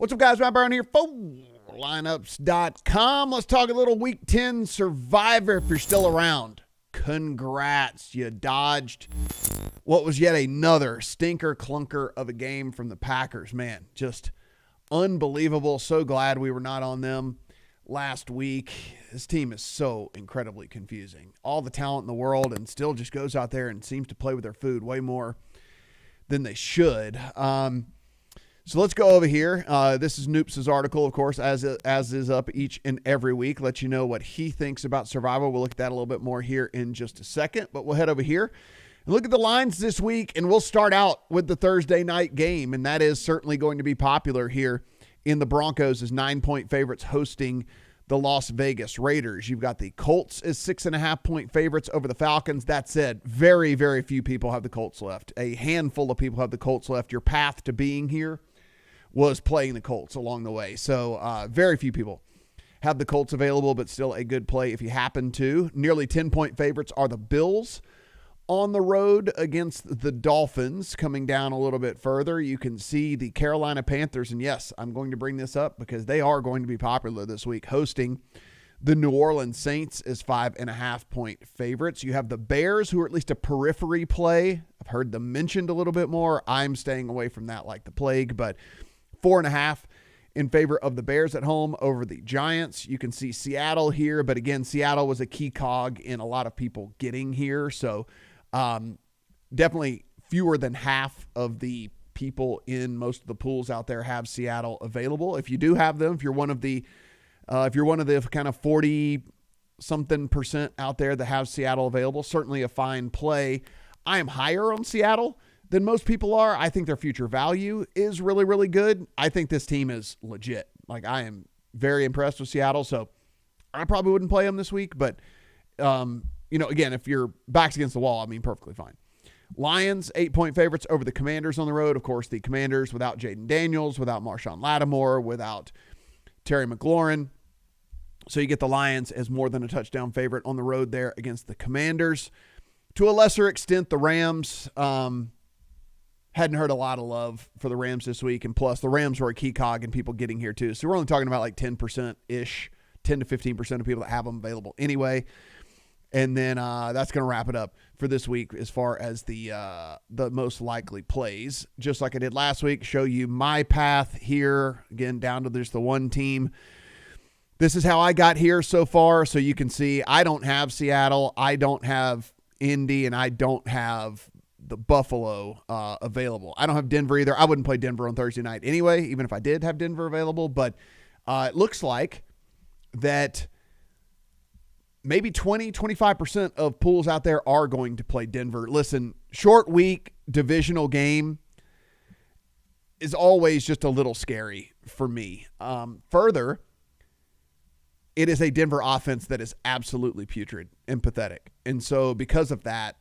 What's up, guys? Matt Brown here, lineups.com. Let's talk a little Week 10 Survivor if you're still around. Congrats. You dodged what was yet another stinker clunker of a game from the Packers. Man, just unbelievable. So glad we were not on them last week. This team is so incredibly confusing. All the talent in the world and still just goes out there and seems to play with their food way more than they should. So let's go over here. This is Noops' article, of course, as is up each and every week. Let you know what he thinks about survival. We'll look at that a little bit more here in just a second, but we'll head over here and look at the lines this week, and we'll start out with the Thursday night game, and that is certainly going to be popular here in the Broncos as 9-point favorites hosting the Las Vegas Raiders. You've got the Colts as 6.5-point favorites over the Falcons. That said, very, very few people have the Colts left. A handful of people have the Colts left. Your path to being here was playing the Colts along the way. So very few people have the Colts available, but still a good play if you happen to. Nearly 10-point favorites are the Bills on the road against the Dolphins. Coming down a little bit further, you can see the Carolina Panthers. And yes, I'm going to bring this up because they are going to be popular this week, hosting the New Orleans Saints as 5.5-point favorites. You have the Bears, who are at least a periphery play. I've heard them mentioned a little bit more. I'm staying away from that like the plague, but 4.5 in favor of the Bears at home over the Giants. You can see Seattle here, but again, Seattle was a key cog in a lot of people getting here. So definitely fewer than half of the people in most of the pools out there have Seattle available. If you do have them, if you're one of the kind of 40-something% out there that have Seattle available, certainly a fine play. I am higher on Seattle than most people are. I think their future value is really, really good. I think this team is legit. Like, I am very impressed with Seattle, so I probably wouldn't play them this week. But, again, if your back's against the wall, I mean, perfectly fine. Lions, 8-point favorites over the Commanders on the road. Of course, the Commanders without Jaden Daniels, without Marshawn Lattimore, without Terry McLaurin. So you get the Lions as more than a touchdown favorite on the road there against the Commanders. To a lesser extent, the Rams, hadn't heard a lot of love for the Rams this week. And plus, the Rams were a key cog in people getting here too. So we're only talking about like 10%-ish, 10 to 15% of people that have them available anyway. And then that's going to wrap it up for this week as far as the most likely plays. Just like I did last week, show you my path here. Again, down to just the one team. This is how I got here so far. So you can see I don't have Seattle. I don't have Indy, and I don't have the Buffalo available. I don't have Denver either. I wouldn't play Denver on Thursday night anyway, even if I did have Denver available. But it looks like that maybe 20-25% of pools out there are going to play Denver. Listen, short week, divisional game is always just a little scary for me. Further, it is a Denver offense that is absolutely putrid and pathetic. And so because of that,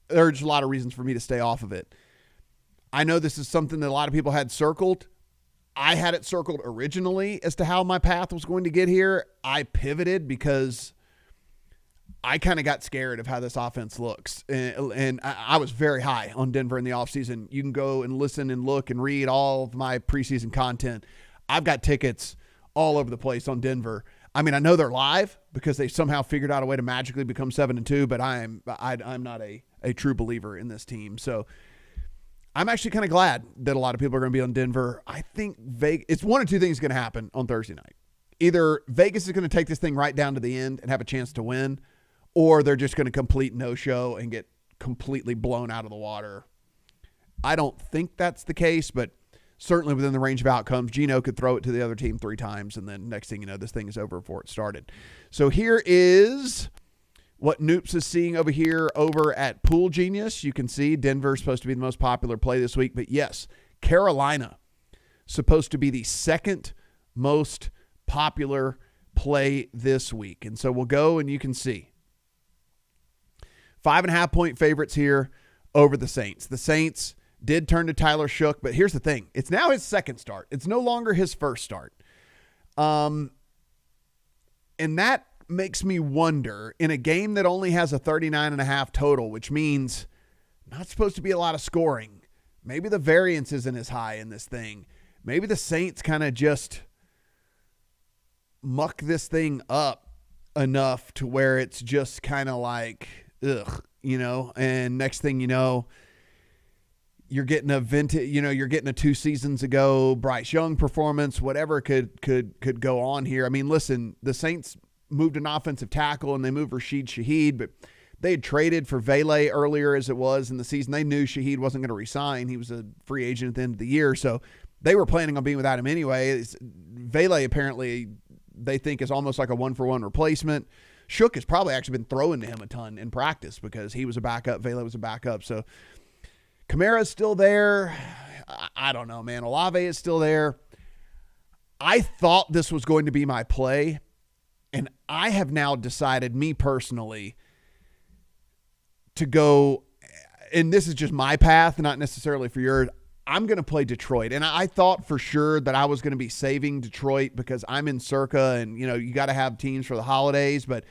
there's a lot of reasons for me to stay off of it. I know this is something that a lot of people had circled. I had it circled originally as to how my path was going to get here. I pivoted because I kind of got scared of how this offense looks. And I was very high on Denver in the offseason. You can go and listen and look and read all of my preseason content. I've got tickets all over the place on Denver. I mean, I know they're live because they somehow figured out a way to magically become 7-2, but I'm not a true believer in this team. So I'm actually kind of glad that a lot of people are going to be on Denver. I think it's one of two things going to happen on Thursday night. Either Vegas is going to take this thing right down to the end and have a chance to win, or they're just going to complete no-show and get completely blown out of the water. I don't think that's the case, but certainly within the range of outcomes. Geno could throw it to the other team 3 times, and then next thing you know, this thing is over before it started. So here is what Noops is seeing over here over at Pool Genius. You can see Denver is supposed to be the most popular play this week, but yes, Carolina supposed to be the second most popular play this week. And so we'll go and you can see 5.5-point favorites here over the Saints. The Saints did turn to Tyler Shook, but here's the thing. It's now his second start. It's no longer his first start. And that makes me wonder, in a game that only has a 39.5 total, which means not supposed to be a lot of scoring, maybe the variance isn't as high in this thing. maybe the Saints kind of just muck this thing up enough to where it's just kind of like, ugh, and next thing you know, you're getting a vintage, you're getting a 2 seasons ago Bryce Young performance, whatever could go on here. I mean, listen, the Saints moved an offensive tackle and they moved Rashid Shaheed, but they had traded for Vele earlier as it was in the season. They knew Shaheed wasn't going to resign. He was a free agent at the end of the year, so they were planning on being without him anyway. Vele apparently they think is almost like a 1-for-1 replacement. Shook has probably actually been throwing to him a ton in practice because he was a backup. Vele was a backup. So Kamara's still there. I don't know, man. Olave is still there. I thought this was going to be my play, and I have now decided, me personally, to go, and this is just my path, not necessarily for yours. I'm going to play Detroit. And I thought for sure that I was going to be saving Detroit because I'm in Circa and, you got to have teams for the holidays. But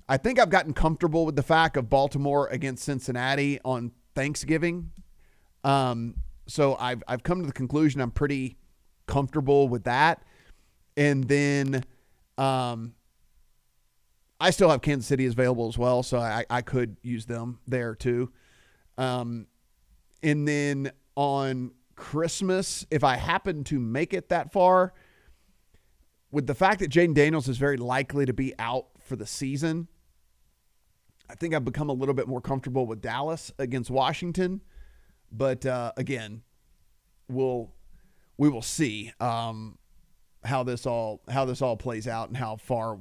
I think I've gotten comfortable with the fact of Baltimore against Cincinnati on Thanksgiving. So I've come to the conclusion I'm pretty comfortable with that. And then I still have Kansas City available as well, so I could use them there too. And then on Christmas, if I happen to make it that far, with the fact that Jaden Daniels is very likely to be out for the season, I think I've become a little bit more comfortable with Dallas against Washington. But again, we will see how this all plays out and how far,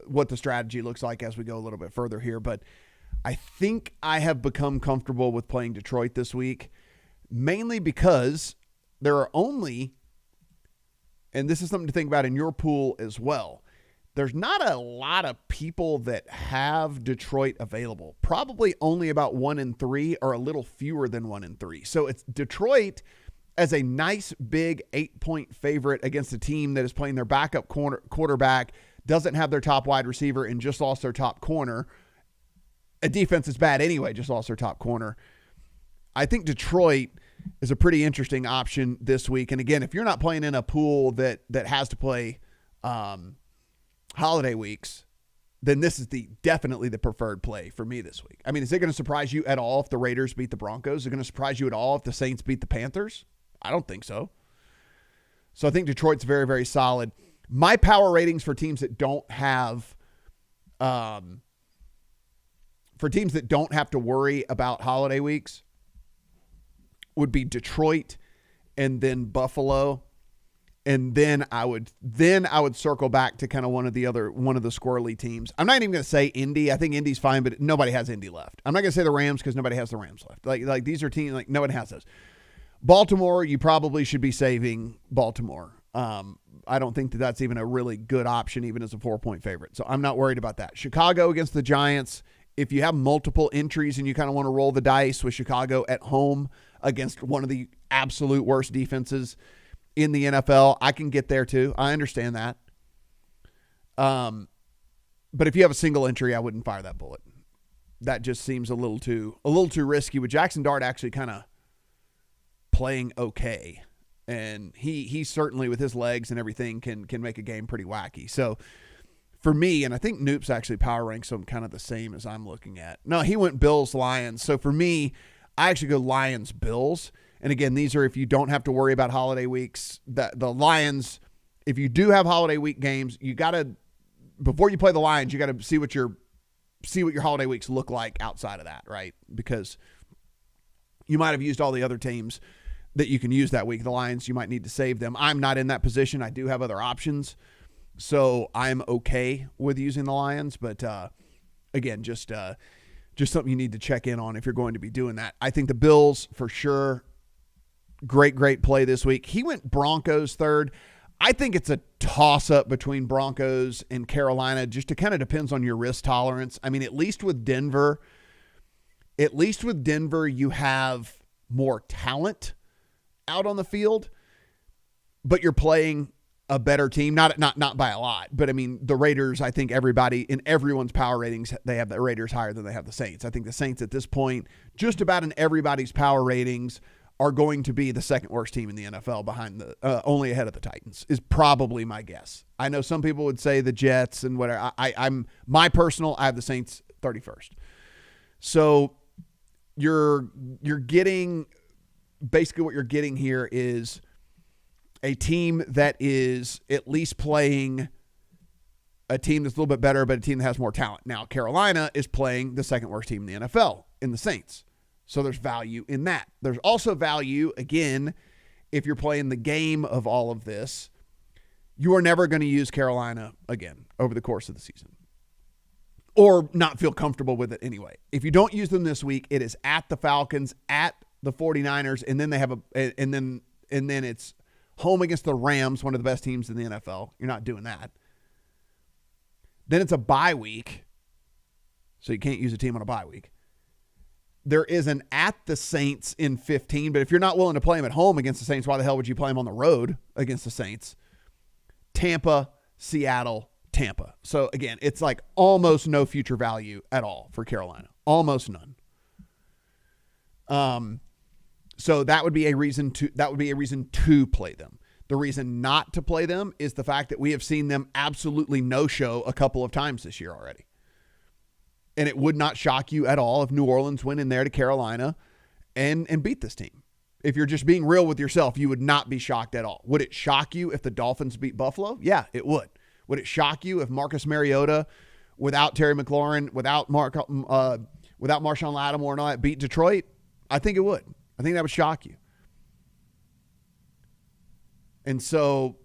what the strategy looks like as we go a little bit further here. But I think I have become comfortable with playing Detroit this week, mainly because there are only, and this is something to think about in your pool as well, there's not a lot of people that have Detroit available. Probably only about 1 in 3 or a little fewer than 1 in 3. So it's Detroit as a nice big 8-point favorite against a team that is playing their backup quarterback, doesn't have their top wide receiver, and just lost their top corner. A defense is bad anyway, just lost their top corner. I think Detroit is a pretty interesting option this week. And again, if you're not playing in a pool that has to play holiday weeks, then this is definitely the preferred play for me this week. I mean, is it going to surprise you at all if the Raiders beat the Broncos? Is it going to surprise you at all if the Saints beat the Panthers? I don't think so. So I think Detroit's very, very solid. My power ratings for teams that don't have to worry about holiday weeks would be Detroit and then Buffalo. And then I would circle back to kind of one of the squirrely teams. I'm not even going to say Indy. I think Indy's fine, but nobody has Indy left. I'm not going to say the Rams because nobody has the Rams left. Like these are teams, like no one has those. Baltimore, you probably should be saving Baltimore. I don't think that's even a really good option, even as a 4-point favorite. So I'm not worried about that. Chicago against the Giants. If you have multiple entries and you kind of want to roll the dice with Chicago at home against one of the absolute worst defenses in the NFL, I can get there too. I understand that. But if you have a single entry, I wouldn't fire that bullet. That just seems a little too risky, with Jackson Dart actually kind of playing okay. And he certainly, with his legs and everything, can make a game pretty wacky. So for me, and I think Noop's actually power ranks him kind of the same as I'm looking at. No, he went Bills-Lions. So for me, I actually go Lions-Bills. And again, these are if you don't have to worry about holiday weeks. The Lions, if you do have holiday week games, you got to, before you play the Lions, you got to see what your holiday weeks look like outside of that, right? Because you might have used all the other teams that you can use that week. The Lions, you might need to save them. I'm not in that position. I do have other options. So I'm okay with using the Lions. But again, just something you need to check in on if you're going to be doing that. I think the Bills, for sure, great play this week. He went Broncos third. I think it's a toss-up between Broncos and Carolina. Just it kind of depends on your risk tolerance. I mean, at least with Denver, you have more talent out on the field, but you're playing a better team, not by a lot, but I mean, the Raiders, I think everybody in everyone's power ratings, they have the Raiders higher than they have the Saints. I think the Saints at this point, just about in everybody's power ratings, are going to be the second worst team in the NFL behind only ahead of the Titans is probably my guess. I know some people would say the Jets and whatever. I have the Saints 31st. So you're getting basically what you're getting here is a team that is at least playing a team that's a little bit better, but a team that has more talent. Now, Carolina is playing the second worst team in the NFL in the Saints. So there's value in that. There's also value, again, if you're playing the game of all of this, you are never going to use Carolina again over the course of the season or not feel comfortable with it anyway. If you don't use them this week, it is at the Falcons, at the 49ers, and then they have and then it's home against the Rams, one of the best teams in the NFL. You're not doing that. Then it's a bye week, so you can't use a team on a bye week. There is an at the Saints in 15, but if you're not willing to play them at home against the Saints, why the hell would you play them on the road against the Saints? Tampa, Seattle, Tampa. So again, it's like almost no future value at all for Carolina. Almost none. So that would be a reason to play them. The reason not to play them is the fact that we have seen them absolutely no-show a couple of times this year already. And it would not shock you at all if New Orleans went in there to Carolina and beat this team. If you're just being real with yourself, you would not be shocked at all. Would it shock you if the Dolphins beat Buffalo? Yeah, it would. Would it shock you if Marcus Mariota, without Terry McLaurin, without Marshawn Lattimore and all that, beat Detroit? I think it would. I think that would shock you. And so,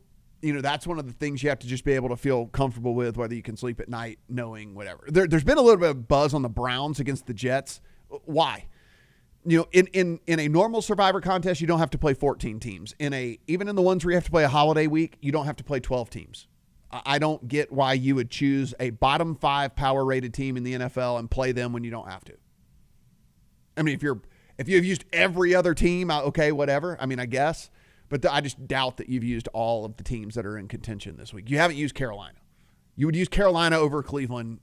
that's one of the things you have to just be able to feel comfortable with, whether you can sleep at night knowing whatever. There's been a little bit of buzz on the Browns against the Jets. Why? In a normal Survivor contest, you don't have to play 14 teams. Even in the ones where you have to play a holiday week, you don't have to play 12 teams. I don't get why you would choose a bottom 5 power rated team in the NFL and play them when you don't have to. I mean, if you've used every other team, okay, whatever. I mean, I guess. But I just doubt that you've used all of the teams that are in contention this week. You haven't used Carolina. You would use Carolina over Cleveland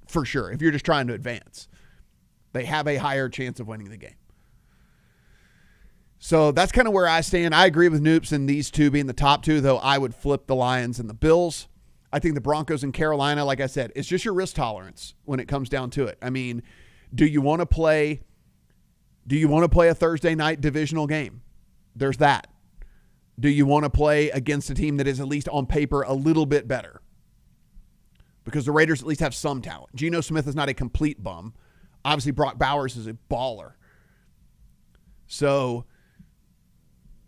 for sure if you're just trying to advance. They have a higher chance of winning the game. So that's kind of where I stand. I agree with Noops in these two being the top two, though I would flip the Lions and the Bills. I think the Broncos and Carolina, like I said, it's just your risk tolerance when it comes down to it. I mean, do you want to play a Thursday night divisional game? There's that. Do you want to play against a team that is at least on paper a little bit better? Because the Raiders at least have some talent. Geno Smith is not a complete bum. Obviously, Brock Bowers is a baller. So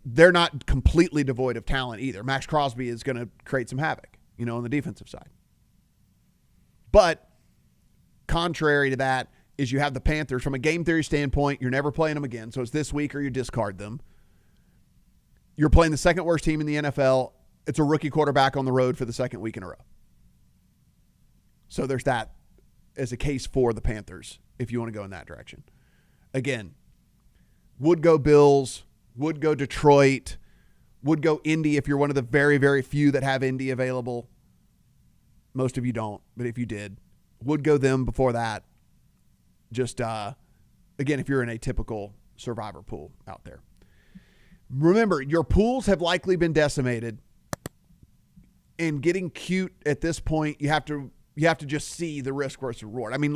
they're not completely devoid of talent either. Max Crosby is going to create some havoc, on the defensive side. But contrary to that is you have the Panthers. From a game theory standpoint, you're never playing them again. So it's this week or you discard them. You're playing the second worst team in the NFL. It's a rookie quarterback on the road for the second week in a row. So there's that as a case for the Panthers, if you want to go in that direction. Again, would go Bills, would go Detroit, would go Indy if you're one of the very, very few that have Indy available. Most of you don't, but if you did, would go them before that. Just, again, if you're in a typical Survivor pool out there. Remember, your pools have likely been decimated, and getting cute at this point, you have to just see the risk versus reward. I mean,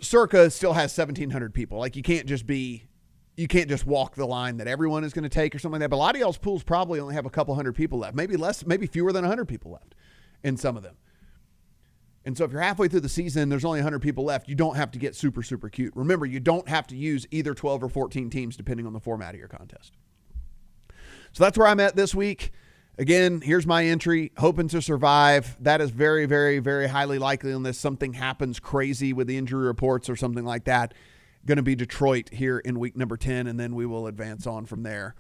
Circa still has 1,700 people. Like, you can't just walk the line that everyone is going to take or something like that. But a lot of y'all's pools probably only have a couple hundred people left, maybe less, maybe fewer than 100 people left in some of them. And so if you're halfway through the season, there's only 100 people left. You don't have to get super, super cute. Remember, you don't have to use either 12 or 14 teams depending on the format of your contest. So that's where I'm at this week. Again, here's my entry, hoping to survive. That is very, very, very highly likely unless something happens crazy with the injury reports or something like that. Going to be Detroit here in week number 10, and then we will advance on from there.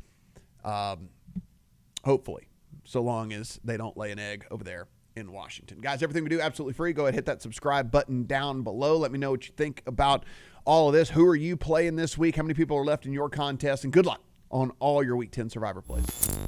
Hopefully, so long as they don't lay an egg over there in Washington. Guys, everything we do absolutely free. Go ahead, hit that subscribe button down below. Let me know what you think about all of this. Who are you playing this week? How many people are left in your contest? And good luck on all your Week 10 Survivor plays.